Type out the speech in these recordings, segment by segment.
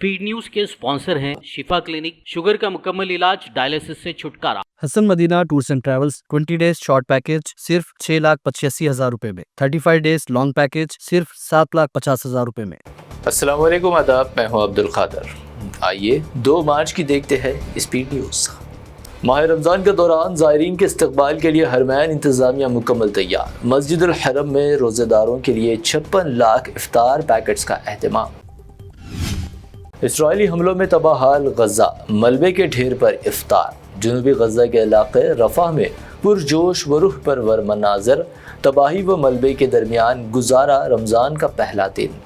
Speed news के sponsor हैं शिफा clinic, sugar का मुकम्मल इलाज, डायलिसिस से छुटकारा। Hasan Madina tours and travels 20 days short package सिर्फ 6,85,000 रुपए में, 35 डेज लॉन्ग पैकेज सिर्फ 7,50,000 रुपए में। अस्सलाम वालेकुम, आदाब, मैं हूं अब्दुल खादर। आइए 2 मार्च की देखते हैं स्पीड न्यूज़। माह रमज़ान के दौरान ज़ायरीन के इस्तकबाल के लिए हरमैन इंतज़ामिया मुकम्मल तैयार। मस्जिदुल हरम में रोज़ेदारों के लिए 56 लाख इफ्तार पैकेट्स का एहतमाम। इसराइली हमलों में तबाह हाल गज़ा, मलबे के ढेर पर इफ्तार। जनूबी गज़ा के इलाके रफ़ा में पुरजोश व रूह परवर मनाज़र, तबाही व मलबे के दरमियान गुजारा रमज़ान का पहला दिन।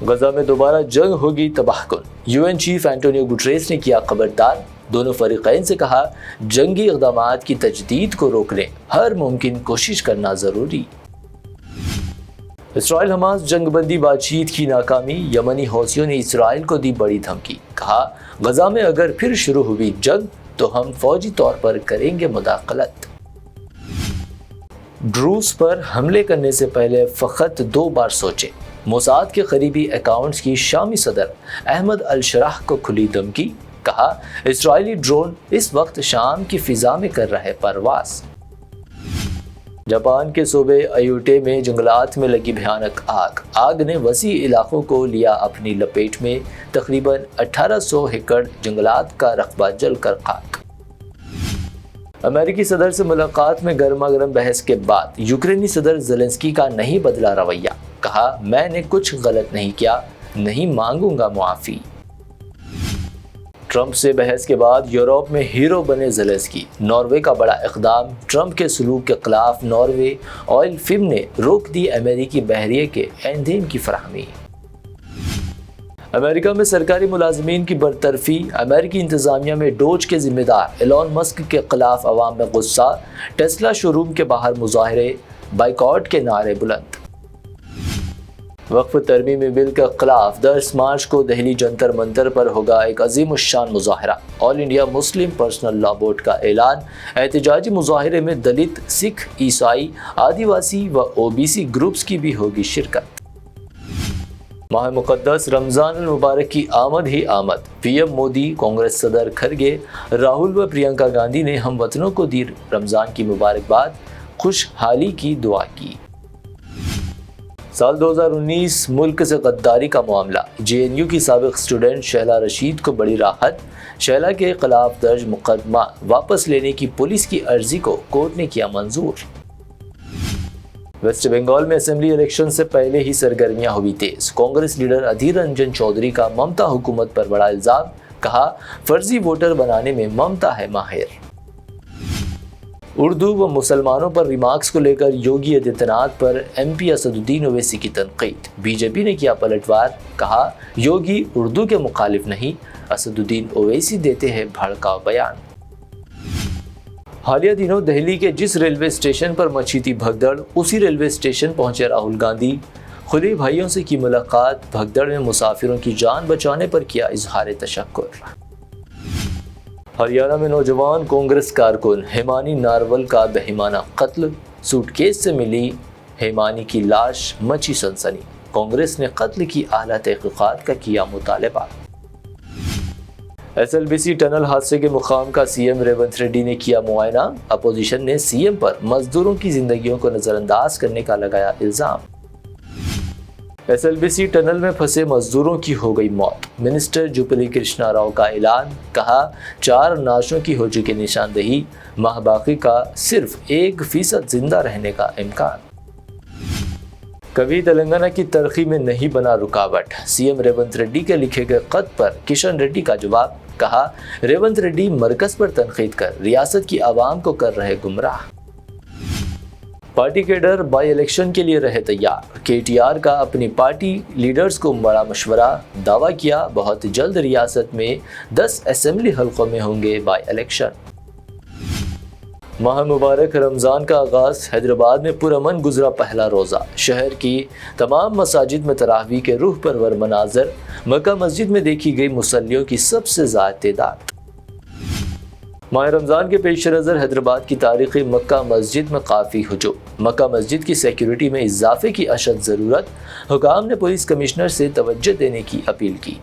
गज़ा में दोबारा जंग होगी तबाहकुन, UN चीफ एंटोनियो गुटरेस ने किया खबरदार। दोनों फरीक़ैन से कहा, जंगी इक़दामात की तजदीद को रोकने हर मुमकिन कोशिश करना ज़रूरी। इसराइल हमास जंगबंदी बातचीत की नाकामी, यमनी हौसियों ने इसराइल को दी बड़ी धमकी। कहा, गज़ा में अगर फिर शुरू हुई जंग तो हम फौजी तौर पर करेंगे मुदाखलत। ड्रूस पर हमले करने से पहले फ़कत 2 बार सोचें। मोसाद के करीबी अकाउंट्स की शामी सदर अहमद अल-शराह को खुली धमकी। कहा, इसराइली ड्रोन इस वक्त शाम की फ़िज़ा में कर रहे परवास। जापान के सूबे अयूटे में जंगलात में लगी भयानक आग ने वसी इलाकों को लिया अपनी लपेट में। तकरीबन 1800 एकड़ जंगलात का रकबा जल कर खाक। अमेरिकी सदर से मुलाकात में गर्मा गर्म बहस के बाद यूक्रेनी सदर ज़ेलेंस्की का नहीं बदला रवैया। कहा, मैंने कुछ गलत नहीं किया, नहीं मांगूंगा मुआफ़ी। ट्रंप से बहस के बाद यूरोप में हीरो बने ज़ेलेंस्की। नॉर्वे का बड़ा इक़दाम, ट्रंप के सलूक के खिलाफ नॉर्वे ऑयल फिल्म ने रोक दी अमेरिकी बहरिए के ईंधन की फराहमी। अमेरिका में सरकारी मुलाजमीन की बरतरफी, अमेरिकी इंतज़ामिया में डोज के जिम्मेदार एलन मस्क के खिलाफ अवाम में गुस्सा। टेस्ला शोरूम के बाहर मुजाहरे, बाइकॉट के नारे बुलंद। वक्फ तरमीमी बिल के खिलाफ 10 मार्च को दिल्ली जंतर मंतर पर होगा एक अजीमुश्शान मुजाहरा। All India Muslim Personal Law Board का ऐलान। एहतजाजी मुजाहरे में दलित, सिख, ईसाई, आदिवासी व OBC ग्रुप्स की भी होगी शिरकत। माह मुक़द्दस रमज़ान मुबारक की आमद ही आमद। PM मोदी, कांग्रेस सदर खरगे, राहुल व प्रियंका गांधी ने हम वतनों को दी रमज़ान की मुबारकबाद, खुशहाली की दुआ की। साल 2019 मुल्क से गद्दारी का मामला। JNU की साबिक स्टूडेंट शैला रशीद को बड़ी राहत। शैला के खिलाफ दर्ज मुकदमा वापस लेने की पुलिस की अर्जी को कोर्ट ने किया मंजूर। वेस्ट बंगाल में असेंबली इलेक्शन से पहले ही सरगर्मियां हुई तेज। कांग्रेस लीडर अधीर रंजन चौधरी का ममता हुकूमत पर बड़ा इल्जाम। कहा, फर्जी वोटर बनाने में ममता है माहिर। उर्दू व मुसलमानों पर रिमार्क्स को लेकर योगी आदित्यनाथ पर MP असदुद्दीन ओवैसी की तनकीद। बीजेपी ने किया पलटवार। कहा, योगी उर्दू के मुखालिफ नहीं, असदुद्दीन ओवैसी देते हैं भड़काऊ बयान। हालिया दिनों दिल्ली के जिस रेलवे स्टेशन पर मची थी भगदड़, उसी रेलवे स्टेशन पहुंचे राहुल गांधी। खुले भाइयों से की मुलाकात, भगदड़ में मुसाफिरों की जान बचाने पर किया इजहार तशक्कुर। हरियाणा में नौजवान कांग्रेस कारकुन हेमानी नारवल का बेईमाना कत्ल। सूटकेस से मिली हेमानी की लाश, मची सनसनी। कांग्रेस ने कत्ल की आला तहकीकात का किया मुतालबा। SLBC टनल हादसे के मुकाम का CM रेवंत रेड्डी ने किया मुआयना। अपोजिशन ने CM पर मजदूरों की जिंदगियों को नजरअंदाज करने का लगाया इल्जाम। SLBC टनल में फंसे मजदूरों की हो गई मौत। मिनिस्टर जुबिली कृष्णा राव का ऐलान। कहा, 4 नाशों की हो चुकी निशानदेही, माह बाकी का सिर्फ 1% जिंदा रहने का इम्कान। कभी तेलंगाना की तरक्की में नहीं बना रुकावट। CM रेवंत रेड्डी के लिखे गए खत पर किशन रेड्डी का जवाब। कहा, रेवंत रेड्डी मरकज पर तनकीद कर रियासत की आवाम को कर रहे गुमराह। पार्टी कैडर बाई इलेक्शन के लिए रहे तैयार। KTR का अपनी पार्टी लीडर्स को बड़ा मशवरा। दावा किया, बहुत जल्द रियासत में 10 असेंबली हल्कों में होंगे बाई इलेक्शन। माह मुबारक रमज़ान का आगाज़। हैदराबाद में पुरअमन गुजरा पहला रोज़ा। शहर की तमाम मसाजिद में तरावी के रूह परवर मनाज़र। मक्का मस्जिद में देखी गई मुसल्लियों की सबसे ज़्यादा तादाद। ماہ رمضان کے پیش نظر حیدرآباد کی تاریخی مکہ مسجد میں کافی ہجوم، مکہ مسجد کی سیکیورٹی میں اضافے کی اشد ضرورت، حکام نے پولیس کمشنر سے توجہ دینے کی اپیل کی۔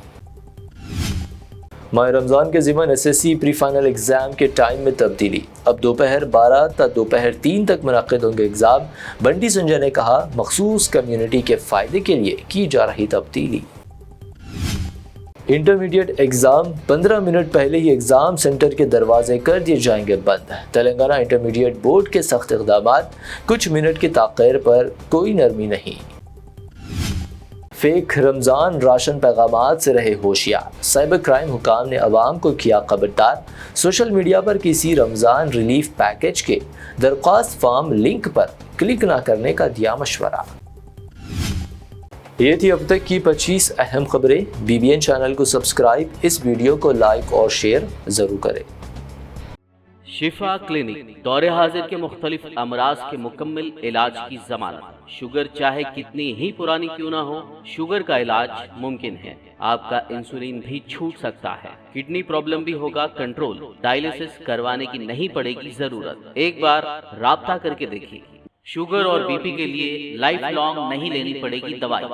ماہ رمضان کے ضمن SSC پری فائنل ایگزام کے ٹائم میں تبدیلی، اب دوپہر 12 تا دوپہر 3 تک منعقد ہوں گے ایگزام، بنٹی سنجے نے کہا مخصوص کمیونٹی کے فائدے کے لیے کی جا رہی تبدیلی۔ انٹرمیڈیٹ ایگزام 15 منٹ پہلے ہی ایگزام سینٹر کے دروازے کر دیے جائیں گے بند، تلنگانہ انٹرمیڈیٹ بورڈ کے سخت اقدامات، کچھ منٹ کی تاخیر پر کوئی نرمی نہیں۔ فیک رمضان راشن پیغامات سے رہے ہوشیار، سائبر کرائم حکام نے عوام کو کیا خبردار، سوشل میڈیا پر کسی رمضان ریلیف پیکج کے درخواست فارم لنک پر کلک نہ کرنے کا دیا مشورہ۔ یہ تھی اب تک کی 25 اہم خبریں۔ BBN چینل کو سبسکرائب، اس ویڈیو کو لائک اور شیئر ضرور کریں۔ شفا کلینک دور حاضر کے مختلف امراض کے مکمل علاج کی ضمانت، شوگر چاہے کتنی ہی پرانی کیوں نہ ہو، شوگر کا علاج ممکن ہے، آپ کا انسولین بھی چھوٹ سکتا ہے، کڈنی پرابلم بھی ہوگا کنٹرول، ڈائلیسس کروانے کی نہیں پڑے گی ضرورت، ایک بار رابطہ کر کے دیکھیے۔ شوگر اور BP کے لیے لائف لانگ نہیں لینی پڑے گی دوائی،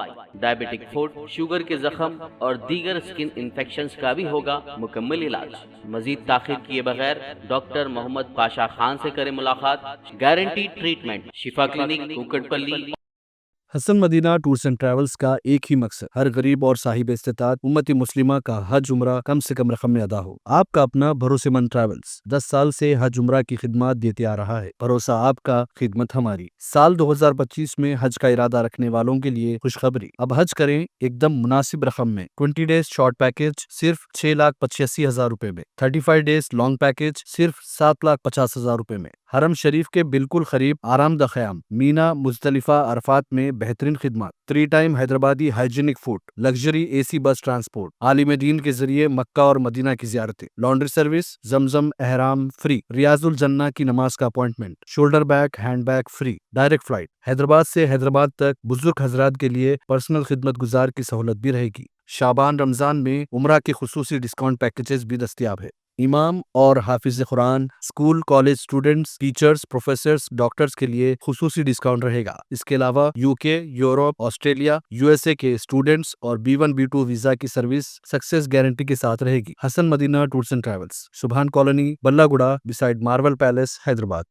ڈائبیٹک فوڈ، شوگر کے زخم اور دیگر اسکن انفیکشنز کا بھی ہوگا مکمل علاج۔ مزید تاخیر کیے بغیر ڈاکٹر محمد پاشا خان سے کریں ملاقات، گارنٹی ٹریٹمنٹ، شفا کلینک کوکٹ پلی۔ حسن مدینہ ٹورز اینڈ ٹریولز کا ایک ہی مقصد، ہر غریب اور صاحب استطاعت امت مسلمہ کا حج عمرہ کم سے کم رقم میں ادا ہو۔ آپ کا اپنا بھروسے مند ٹریولز 10 سال سے حج عمرہ کی خدمات دیتے آ رہا ہے، بھروسہ آپ کا، خدمت ہماری۔ سال 2025 میں حج کا ارادہ رکھنے والوں کے لیے خوشخبری، اب حج کریں ایک دم مناسب رقم میں۔ 20 ڈیز شارٹ پیکج صرف 6,85,000 روپے میں، 35 ڈیز لانگ پیکج صرف 7,50,000 روپے میں۔ حرم شریف کے بالکل قریب آرام دہ قیام، مینا، مزدلفہ، عرفات میں بہترین خدمات، 3 time Hyderabadi hygienic food, luxury AC بس ٹرانسپورٹ، عالم دین کے ذریعے مکہ اور مدینہ کی زیارتیں، لانڈری سروس، زمزم احرام فری، ریاض الجنہ کی نماز کا appointment, shoulder bag hand bag free, direct flight, Hyderabad سے حیدرآباد تک بزرگ حضرات کے لیے پرسنل خدمت گزار کی سہولت بھی رہے گی۔ شعبان رمضان میں عمرہ کے خصوصی ڈسکاؤنٹ پیکیجز بھی دستیاب ہے۔ امام اور حافظ قرآن، school college students, teachers, professors, doctors کے لیے خصوصی ڈسکاؤنٹ رہے گا۔ اس کے علاوہ UK، یورپ، آسٹریلیا، USA کے اسٹوڈنٹس اور B1 B2 ویزا کی سروس سکسیس گارنٹی کے ساتھ رہے گی۔ حسن مدینہ ٹورز اینڈ ٹریولز، سبحان کالونی، بلہ گڑا، بسائڈ مارول پیلیس، حیدرآباد۔